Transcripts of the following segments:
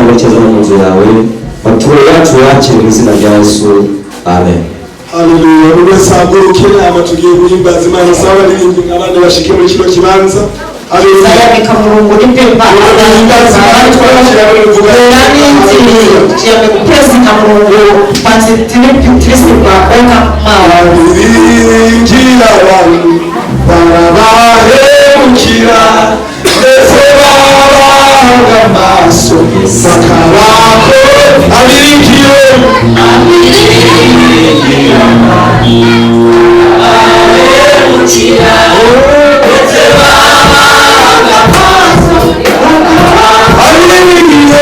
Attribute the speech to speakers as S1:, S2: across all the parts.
S1: wamecheza na munzu yawe batuwe yacu yache mu izina rya Yesu amen.
S2: Haleluya. Unasaburuke amatugiye guhimbaza Imana sawa n'ibindi abandi bashike muri kino kibanza. Haleluya.
S3: Sayabika Mungu nipe Imana guhimbaza abantu twabashira muri vuga nani nzi cyane kupresika Mungu panze tiripi kwa onka mawa
S2: injira abantu barabahemukira ndetse babanga amaso bakabako abirikiwe abahemukira ndetse babanga amaso abirikiwe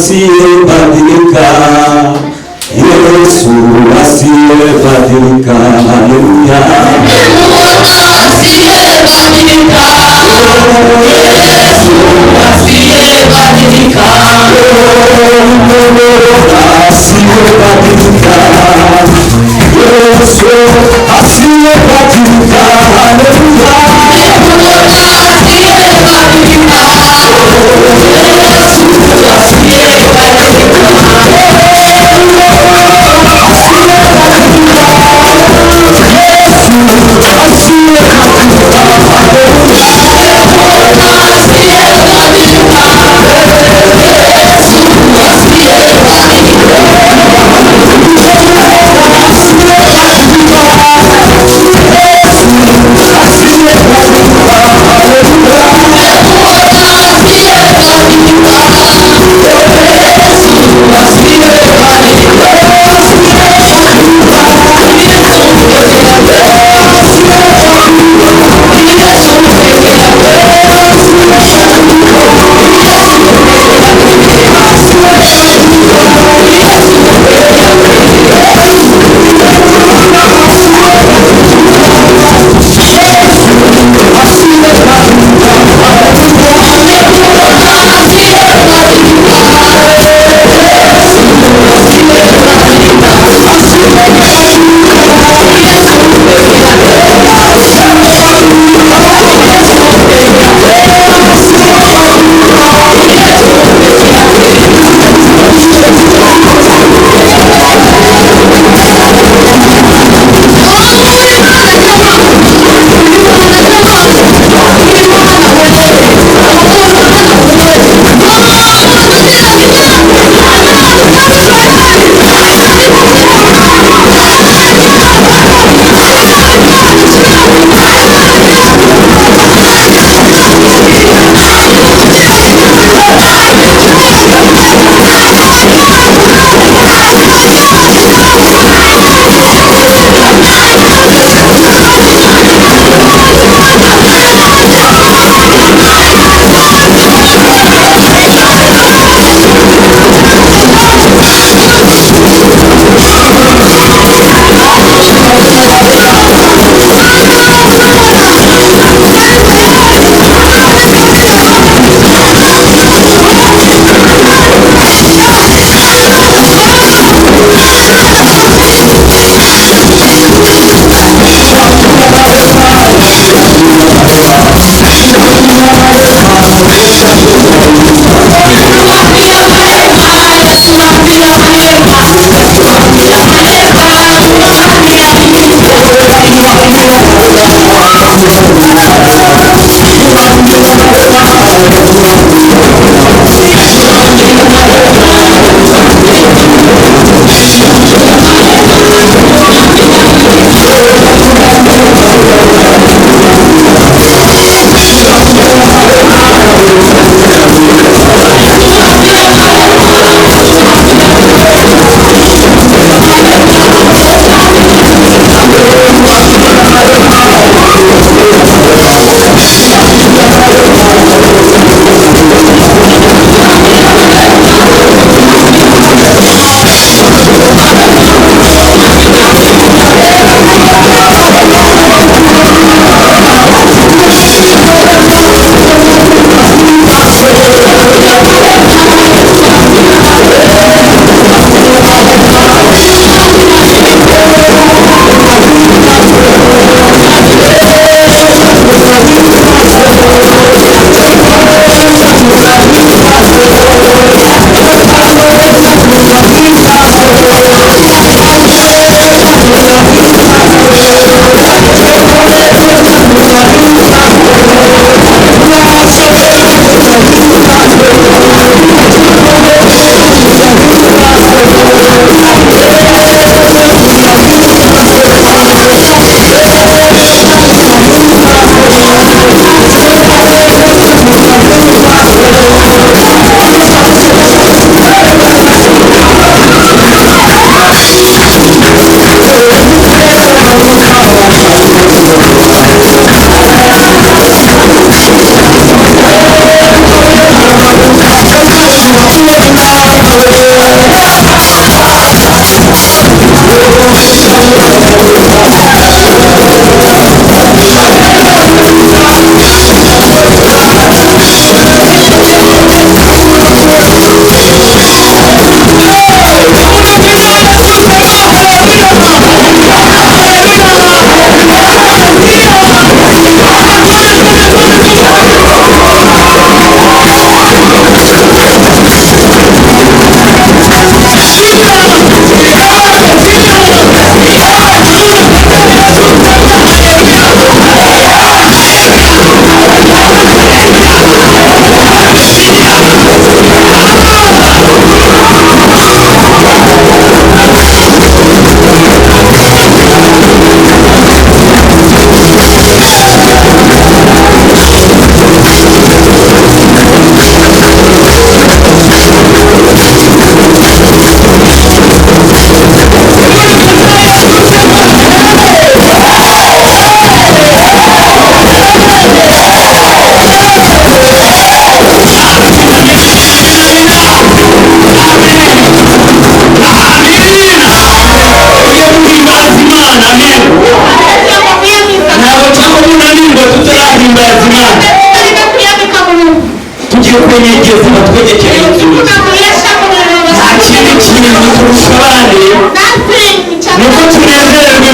S1: asiyebadilika, Yesu asiyebadilika, haleluya. Yesu asiyebadilika, Yesu asiyebadilika, Yesu asiyebadilika, haleluya.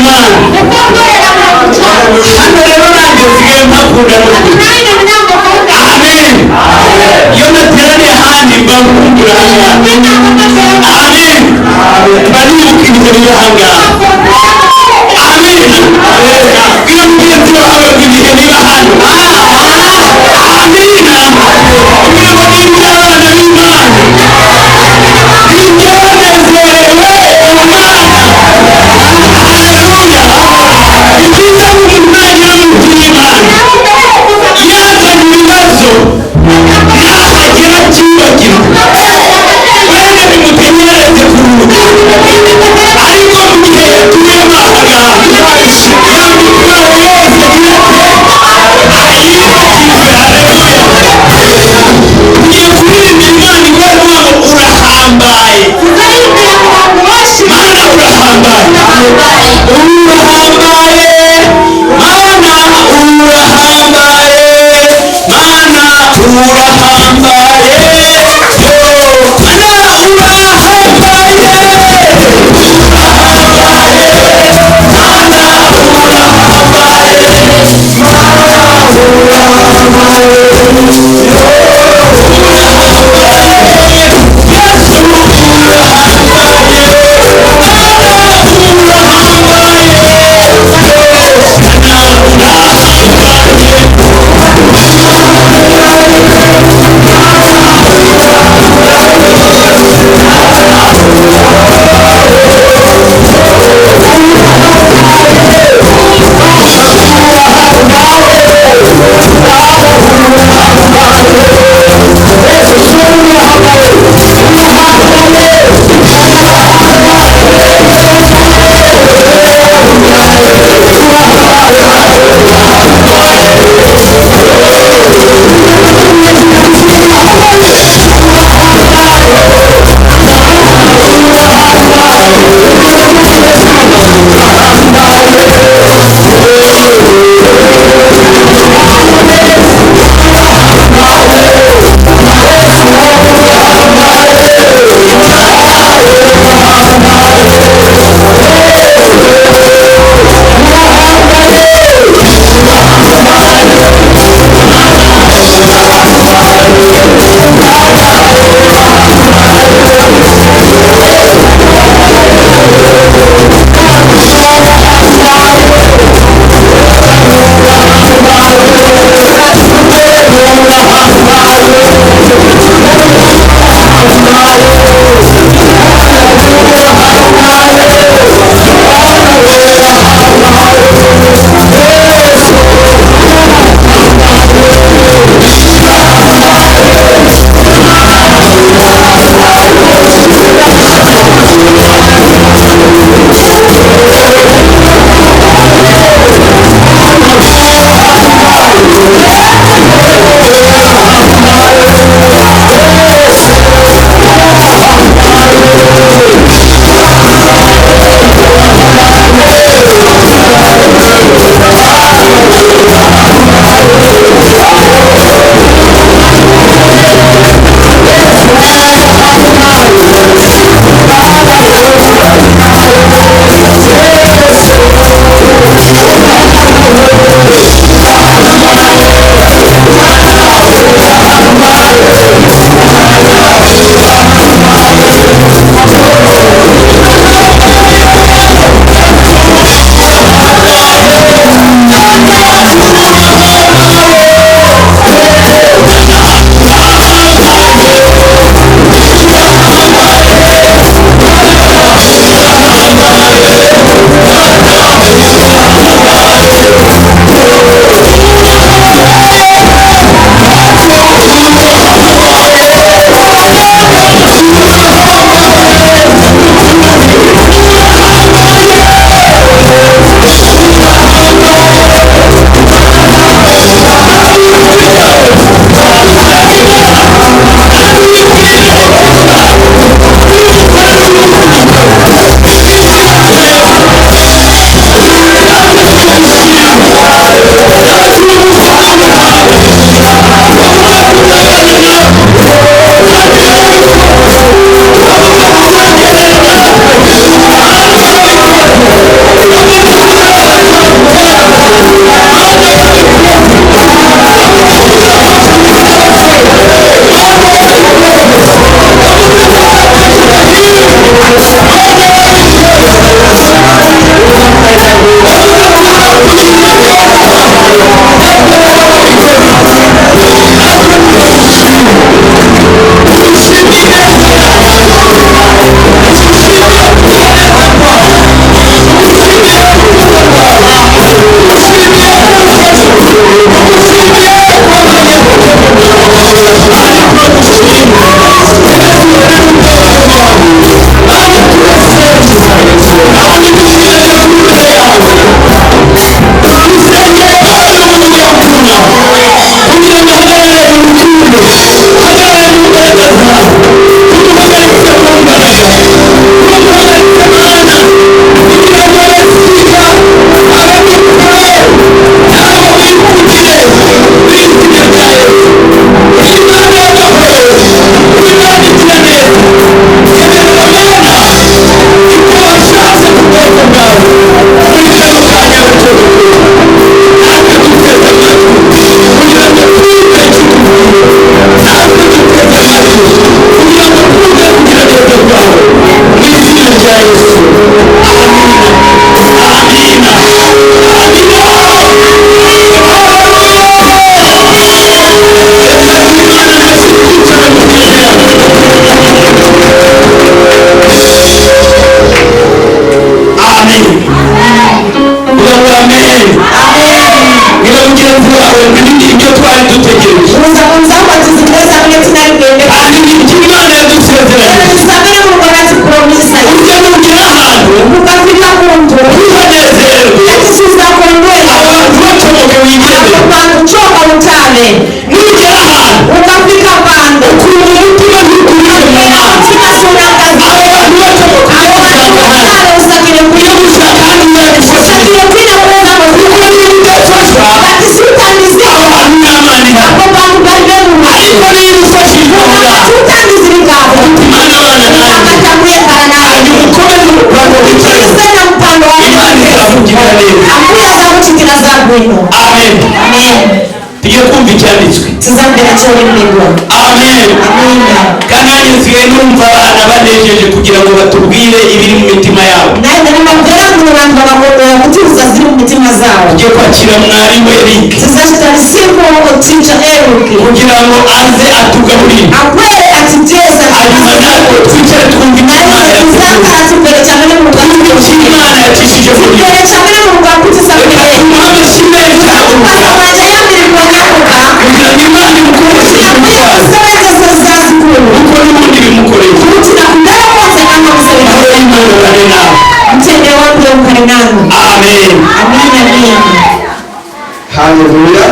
S4: Imana hano rero nanjye nsigaye mpakunda n'ukuri amen iyo nateraniye ahandi mba nkundura ahangaha amen mba nibuka ibihe biri ahangaha amen iyo mugenzi wawe ibihe biba hano amina umurimo w'iby'abana b'Imana ibyanezerewe Imana haleluya ibyiza n'umwanya w'Imana yazanye ibibazo ntazagera cyibagirwa wenda bimutegereze kuruhuka ariko mu gihe yatuyemo zawe ibyo twari dutegereje
S3: uza kunzako tuzikeza vile tunalipende
S4: kandi Imana yadusezeranye
S3: tusabire mu rwanda promisa
S4: ujya mugira ahantu
S3: ukafika kuntu
S4: uhanezerwe
S3: yakisuza kondwela
S4: abantu bacomoke wigende
S3: abantu choka utale
S4: nugera ahantu
S3: ukafika pande
S4: ukumva umutima ntukuriye mu Mana
S3: umutima sunakaza
S4: abo bantu bacomoka
S3: utale usakire
S4: iyo gushaka hano uzabifasha
S3: usakire kwina kuweza
S4: kuko niba udafasha
S3: ati sutanizi
S4: abo bantu n'Imana ihari
S3: abo bantu bari beruwe
S4: ariko niba ufashijwe aho ngaho
S3: utandizirikako
S4: Imana abana nanjye
S3: akatakuyekana nawe
S4: hanyuma ukomeze umupango w'icyo
S3: isena mpango wa
S4: Imana izakugirira neza
S3: akuya zakuchitira zabwino
S4: amen
S3: amen
S4: tujye kumva icyanditswe
S3: tuzambere cy'olindwa
S4: amen
S3: amina
S4: kandi nanjye nsigaye numva abana banejeje kugira ngo batubwire ibiri mu mitima yabo
S3: naye ndababwira ngo abantu bakora kutiza ziri mu mitima zabo
S4: tujye kwakira mwarimu Eric
S3: tuzashitarisiko teacher Eric
S4: kugira ngo aze atugaburire
S3: akwere atiteza
S4: hanyuma natwe twicare twumva imana
S3: tuzakara tumbere cyane mu rwanda
S4: icyo Imana yacishije muri yo
S3: tumbere cyane mu rwanda kutiza
S4: reka tumuhe amashyi menshi haguruka
S3: amajya yambirwa nyakuka
S4: kugira ngo Imana imukoreshe umusaza kuko n'ubundi bimukoreye nawe Imana bane nawe amen
S1: haleluya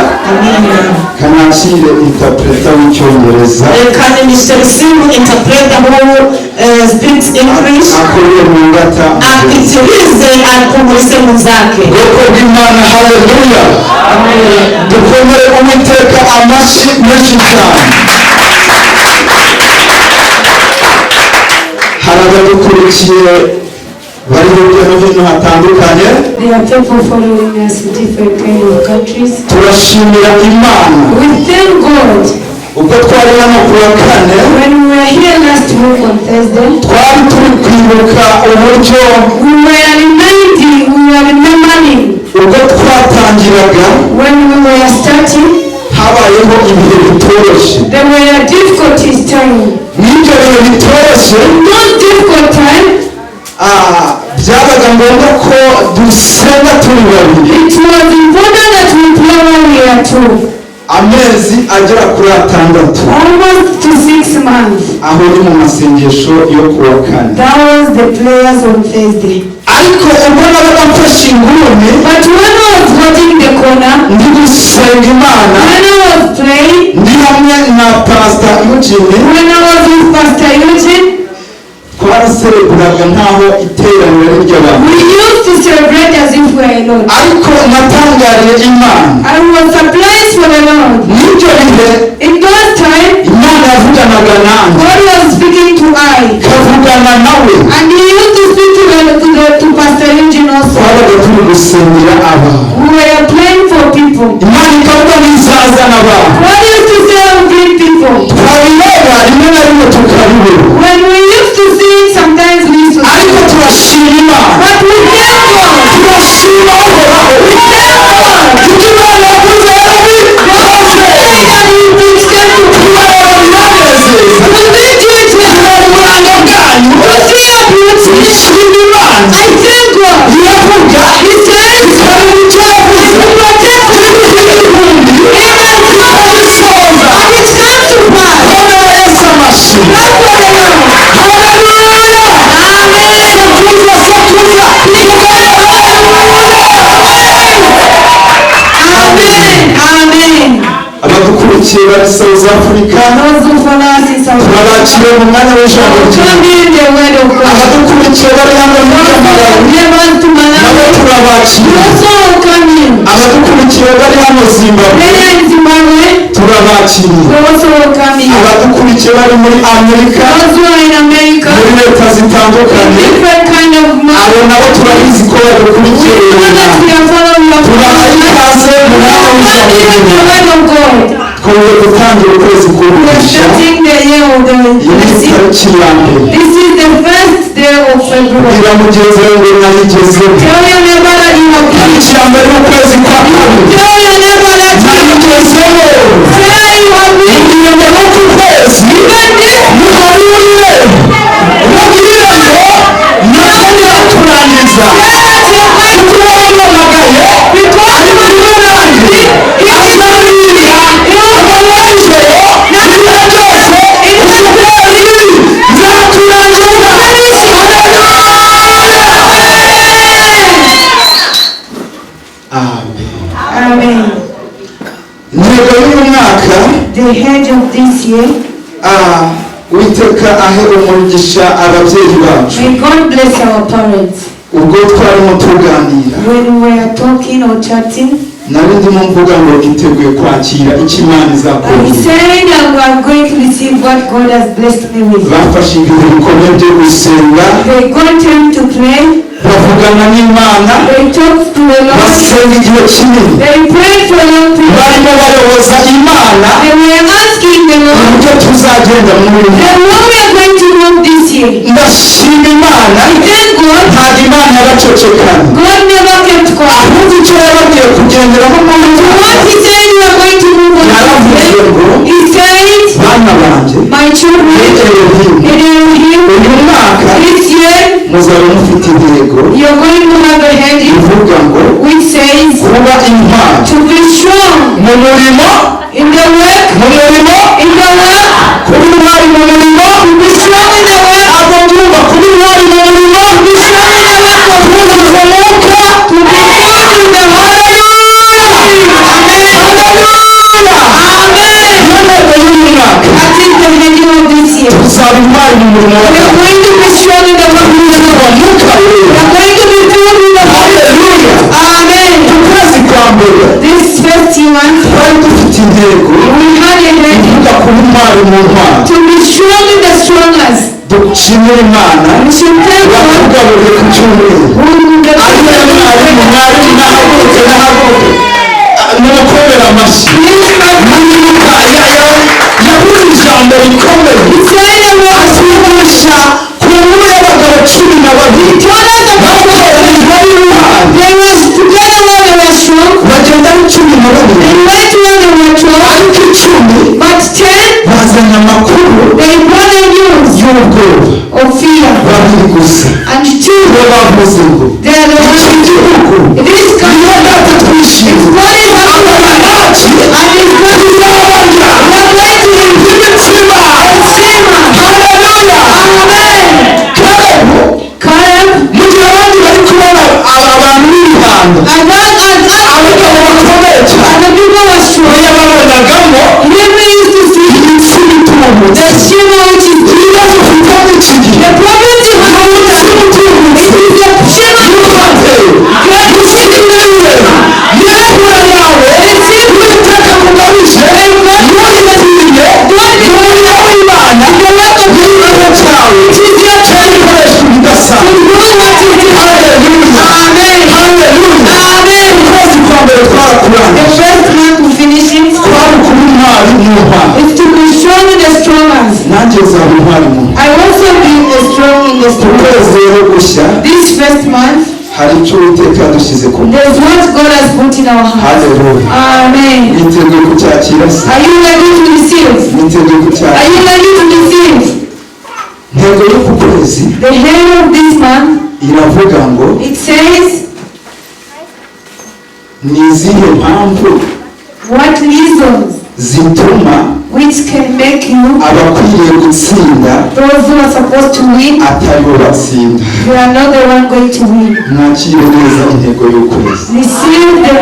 S1: kanakire interpreta w'icyongereza akoreye mu ngata ubwoko bw'Imana haleluya dukomere Uwiteka amashyi menshi cyane hari abadukurikiye bari hirya no hino hatandukanye
S5: There are people following us in different kind of countries.
S1: turashimira Imana
S5: We thank God.
S1: ubwo twari hano ku wa kane
S5: When we were here last week on Thursday,
S1: twari turi kwibuka uburyo
S5: we were remembering
S1: ubwo twatangiraga
S5: when we were starting,
S1: habayeho ibihe bitoroshye
S5: there were difficulties time.
S1: n'ibyo bihe bitoroshye
S5: Those difficult time,
S1: byabaga ngombwa ko dusenga turi babiri
S5: it was important that we pray when we are two.
S1: amezi agera kuri 6
S5: Almost to 6 months.
S1: aho ni mu masengesho yo ku wa kane
S5: That was the prayers on Thursday.
S1: ariko ubwo nabaga mfashe inguni
S5: But when I was watching the corner,
S1: ndi gusenga Imana
S5: when I was praying,
S1: ndi hamwe na Pastor Eugene
S5: when I was with Pastor Eugene,
S1: twarasereburaga nkaho iteraniro ry'abantu
S5: we used to celebrate as if we are alone.
S1: ariko natangariye Imana
S5: I was surprised for the Lord.
S1: n'ibyo bihe
S5: In those time,
S1: Imana yavuganaga nanjye
S5: God was speaking to I.
S1: ikavugana nawe
S5: And He used to speak to Pastor Eugene also.
S1: twabaga turi gusengera abantu
S5: We were praying for people.
S1: Imana ikavuga n'izazana abantu
S5: God used to say I will bring people.
S1: twabireba rimwe na rimwe tukabibura
S5: When we used to see it, sometimes we used to see
S1: ariko
S5: it.
S1: turashima Imana
S5: But we thank God.
S1: turashima uhoraho
S5: We thank God.
S1: ibyo Imana yavuze yarabikoze
S5: And He brings them to
S1: turabona biranezeza
S5: We thank you,
S1: turabona uburanga bwanyu
S5: We see your beauty.
S1: turashima Imana
S5: I thank God.
S1: iravuga
S5: He says,
S1: ikabona icyo yavuze ibihumbi ikabisohoza
S5: and it comes to pass.
S1: komera Yesu amashyi haleluya
S5: Amen.
S1: abadukurikiye bari South Africa
S5: Those who follow us in South Africa,
S1: turabakiriye mu mwanya w'ijambo ryawe
S5: come in the word of God.
S1: abadukurikiye bari hano hirya mu Malawi
S5: Neighbors to
S1: nabo
S5: Malawi,
S1: turabakiriye
S5: also come in.
S1: abadukurikiye bari hano Zimbabwe
S5: Then in Zimbabwe,
S1: turabakiriye
S5: we also come in.
S1: abadukurikiye bari muri Amerika
S5: Those who are in America,
S1: muri leta zitandukanye
S5: different kind of
S1: abo nabo turabizi ko badukurikiye
S5: we know that we are following your
S1: tubaha ikaze mu mwanya w'ijambo
S5: the
S1: ryawe
S5: word of God.
S1: twongeye gutangira ukwezi
S5: We are
S1: k'umugisha
S5: starting the year of the
S1: iyi ni
S5: blessing.
S1: tariki ya mbere
S5: This is the first day of February.
S1: bwira mugenzi wawe ngo nayigezeho
S5: Tell your neighbor that you have come.
S1: tariki ya mbere y'ukwezi kwa kabiri
S5: Tell your neighbor that you have come.
S1: nayigezeho
S5: Say you have been.
S1: inyuma y'uku kwezi muharurire mubwire ngo ntazongera kurangiza kuko wampamagaye ariko nanjye
S5: Amen.
S2: Intego y'uyu mwaka
S5: The head of this year,
S2: Uwiteka ahe umugisha ababyeyi bacu.
S5: may God bless our parents.
S2: Ubwo twarimo tuganira
S5: When we are talking or chatting,
S2: nari ndimo mvuga ngo iteguye kwakira icyo Imana
S5: I
S2: izakora.
S5: said that we are going to receive what God has blessed me with.
S2: Bafashe ibihe bikomeye byo gusenga,
S5: They got time to pray.
S2: bavugana n'Imana,
S5: They talked to the Lord.
S2: basenga igihe kinini.
S5: They prayed for long people.
S2: Barimo bayoboza Imana
S5: They were asking the Lord,
S2: uburyo tuzagenda muri uyu
S5: then what we are going to do this year.
S2: ndashima Imana.
S5: Thank God,
S2: Ntabwo Imana yabacecekanye,
S5: God never kept quiet.
S2: ahubwo icyo yababwiye kugenderamo muri uyu
S5: What
S2: mwaka
S5: he said we are going to move on.
S2: yaravuze ngo
S5: He said,
S2: bana banjye
S5: my children,
S2: yegereye hino uyu mwaka
S5: this year,
S2: muzaba mufite intego
S5: you're going to have a head
S2: ivuga ngo
S5: which says
S2: kuba intwari
S5: to be strong
S2: mu murimo,
S5: in the work,
S2: mu murimo,
S5: kuba
S2: intwari mu murimo,
S5: to be strong in the work,
S2: abo byumva kuba intwari mu murimo,
S5: to be strong in the work of
S2: kuba
S5: God,
S2: umwuka,
S5: to be strong in the work.
S2: intego y'uyu mwaka
S5: That is the heading of this year.
S2: tuzaba intwari mu murimo wa
S5: We are
S2: Kristo.
S5: going to be strong in the work of God.
S2: Umwuka
S5: We
S2: wera.
S5: are going to be filled with the Holy Spirit. Amen.
S2: Ukwezi kwa mbere
S5: This first month,
S2: twari dufite intego
S5: we had a heading
S2: ivuga kuba intwari mu ntwari.
S5: to be strong in the strongers.
S2: Dushimire Imana
S5: We should thank God
S2: yatugaburire ku cyumweru.
S5: who the
S2: Ariyo mwarimu nahaguruke n'umukomera amashyi. Mwibuka yavuze ijambo rikomeye asigisha ku nkuru y'abagabo 12
S5: They were together when they were strong.
S2: bagenda ari 12
S5: They went when they were strong.
S2: ariko 10
S5: But 10,
S2: bazanye amakuru
S5: they brought the news
S2: y'ubwoba.
S5: of fear.
S2: Babiri gusa
S5: And 2,
S2: bo bavuze ngo
S5: they are the
S2: iki
S5: ones.
S2: gihugu
S5: This
S2: niyo
S5: country,
S2: data twishimye
S5: God is
S2: abana
S5: happy.
S2: bacu
S5: And His God is
S2: tuzabona
S5: We are going to
S2: imitima haleluya.
S5: Amen. Caleb,
S2: mu gihe abandi bari kubona abantu b'ibihanda
S5: and that
S2: abagabo bakomeye cyane
S5: and the people were strong.
S2: yababonagamo
S5: He used to see
S2: imitima itubutse.
S5: the shame which is
S2: ibibazo ufite muri iki gihe
S5: the problems you have.
S2: umutima utubutse
S5: It is the shame of
S2: yubatse gushyigikiwe n'isura yawe uwiteka kugabije ntuyitinye umurimo w'Imana n'igikorwa cyawe cyari ikoreshwa ibidasanzwe. Haleluya. Ukwezi kwa mbere twarakurangije.
S5: The first month to finish it
S2: Twari kuba intwari mu ntwari.
S5: is to be strong in the strongers.
S2: Nanjye nzaba intwari mu ntwari.
S5: I also be strong in the strongers.
S2: Ukwezi rero gushya
S5: This first month,
S2: hari icyo Uwiteka yadushyize ku mutima.
S5: there's what God has put in our hearts.
S2: Haleluya.
S5: Amen.
S2: Niteguye kucyakira se.
S5: Are you ready to receive?
S2: Niteguye
S5: Are
S2: kucyakira.
S5: you ready to receive?
S2: Intego y'uku kwezi
S5: The head of this month,
S2: iravuga ngo
S5: it says,
S2: ni izihe mpamvu
S5: what reasons
S2: zituma
S5: which can make you,
S2: abakwiriye gutsinda
S5: those who are supposed to win,
S2: atari bo batsinda.
S5: you are not the one going to win.
S2: Mwakire neza intego y'ukwezi.
S5: Receive the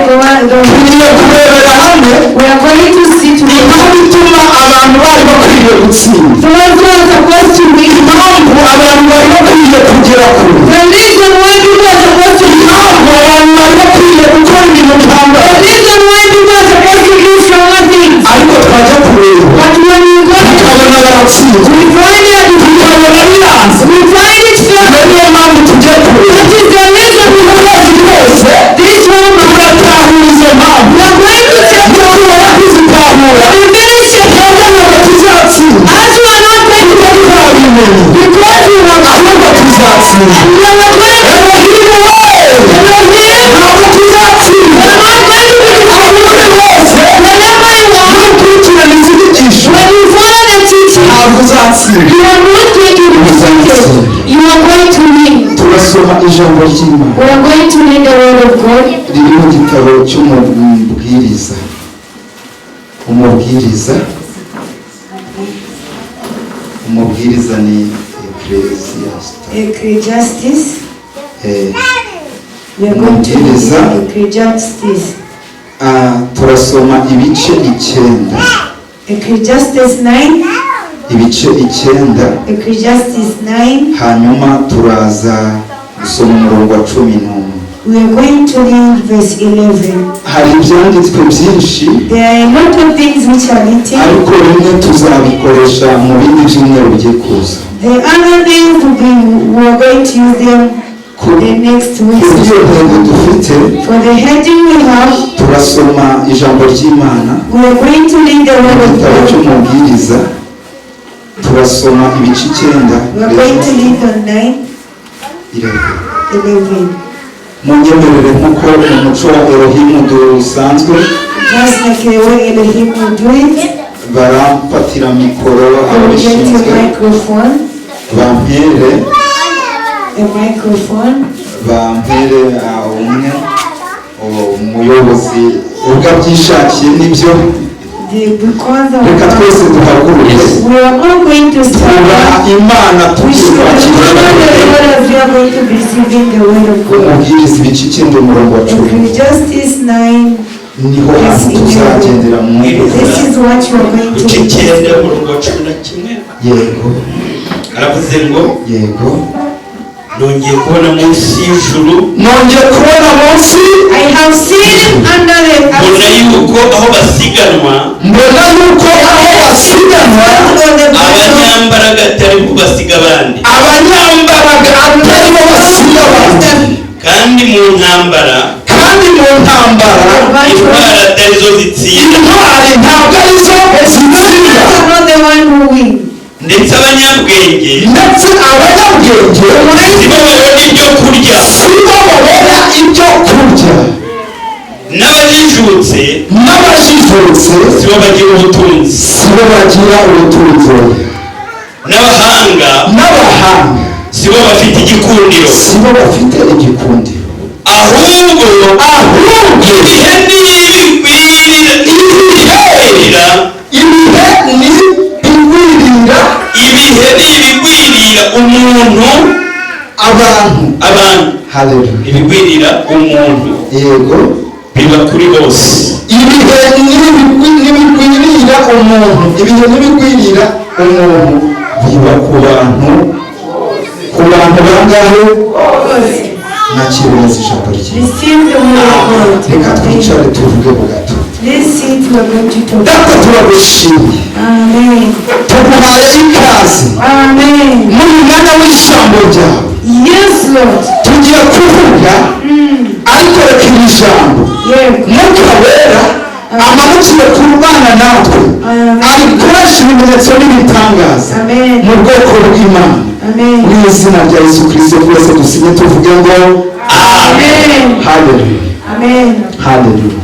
S2: Tugiye kurebera hamwe
S5: we are going to see today
S2: impamvu ituma abantu bari bakwiriye gutsinda,
S5: those who are supposed to win,
S2: impamvu abantu bari bakwiriye kugera kure,
S5: the reason why people are supposed to win,
S2: impamvu abantu bari bakwiriye gukora ibintu bihambaye.
S5: the reason why people are supposed to do stronger things.
S2: Ariko twajya kureba
S5: But when you go,
S2: tukabona baratsinzwe,
S5: we find it,
S2: tukabona biranze.
S5: we find it fair.
S2: Niyo mpamvu tujya kureba
S5: That is the reason we
S2: ukwezi kose
S5: this woman,
S2: turatahura izo mpamvu.
S5: we are going to check the
S2: Nitumara kuzitahura
S5: we finish it.
S2: twebwe ntabwo tuzatsinda
S5: As you are not going
S2: kuko
S5: to
S2: twabimenye,
S5: because you have
S2: ahubwo tuzatsinda.
S5: you are not going to
S2: Elohim we ntabwo tuzatsinda. Ahubwo wese nukurikirana inyigisho
S5: when you follow the teaching,
S2: ntabwo uzatsinda.
S5: you are not going to be defeated. You are going to win.
S2: Turasoma ijambo ry'Imana
S5: We are going to read the word of God.
S2: riri mu gitabo cy'umubwiriza. Umubwiriza ni
S5: Ecclesiastes.
S2: Eh,
S5: We are going to read
S2: Umubwiriza.
S5: Ecclesiastes.
S1: turasoma ibice 9.
S5: Ecclesiastes 9.
S1: Ibice 9.
S5: Ecclesiastes 9.
S1: Hanyuma turaza gusoma umurongo wa 11.
S5: We are going to read verse 11.
S1: Hari ibyanditswe byinshi.
S5: There are a lot of things which are written.
S1: Ariko rimwe tuzabikoresha mu bindi byumweru bigiye kuza.
S5: The other things we are going to use them the next week.
S1: For
S5: the heading we have,
S1: turasoma ijambo ry'Imana.
S5: We are going to read the word of God.
S1: Turasoma ibice 9.
S5: We are going to read on 9. 11.
S1: Munyemerere nkuko umuco wa Elohimu dusanzwe.
S5: Just like the way Elohim will do it.
S1: Barampatira mikoro ababishinzwe. Bampere.
S5: A microphone.
S1: Bampere umwe umuyobozi ubwabyishakiye nibyo. Reka twese duhaguruke.
S5: We are all going to stand up.
S1: Imana umubwiriza ibice 9 umurongo wa 10.
S5: Ecclesiastes 9.
S1: Niho hantu tuzagendera mu
S5: This is what you are going to do.
S4: umurongo wa 11.
S1: Yego.
S4: Aravuze ngo
S1: yego.
S4: Nongeye kubona munsi y'ijuru.
S1: Nongeye kubona munsi.
S5: I have seen under the
S4: mbona yuko aho basiganwa. Abanyambaraga atari bo basiga abandi.
S1: Abanyambaraga atari bo basiga abandi.
S4: Kandi mu ntambara. Intwari atari zo zitsinda.
S1: Intwari ntabwo ari zo zitsinda.
S4: Ndetse abanyabwenge
S1: sibo babona ibyo kurya.
S4: N'abajijutse sibo bagira ubutunzi. N'abahanga sibo bafite igikundiro. Ahubwo ibihe n'ibigwirira umuntu. Abantu ibigwirira umuntu.
S1: Yego.
S4: Biba kuri bose.
S1: Ibihe n'ibigwirira umuntu biba ku bantu bangahe? Nakiriza ijambo rye. Reka twicare tuvuge gato. Data turagushimiye. Tuguhaye ikaze. Muri mwanya w'ijambo ryawe.
S5: Yes, Lord.
S1: Tugiye kuvuga ariko reka iri jambo Mwuka Wera amanukire ku bana natwe arikoresha ibimenyetso n'ibitangaza mu bwoko bw'Imana. Mu izina rya Yesu Kristo twese dusinye tuvuge ngo amen. Hallelujah. Hallelujah.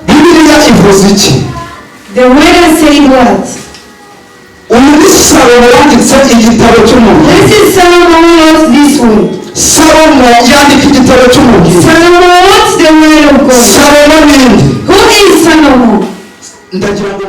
S1: Bibiliya ivuze iki?
S5: The word said what?
S1: Uyu ni Salomo yanditse igitabo cy'umubiri.
S5: This is Solomon who wrote this word.
S1: Salomo yandika igitabo cy'umubiri.
S5: Solomon wrote the word of God.
S1: Salomo ninde?
S5: Who is Solomon?
S1: Ndagira ngo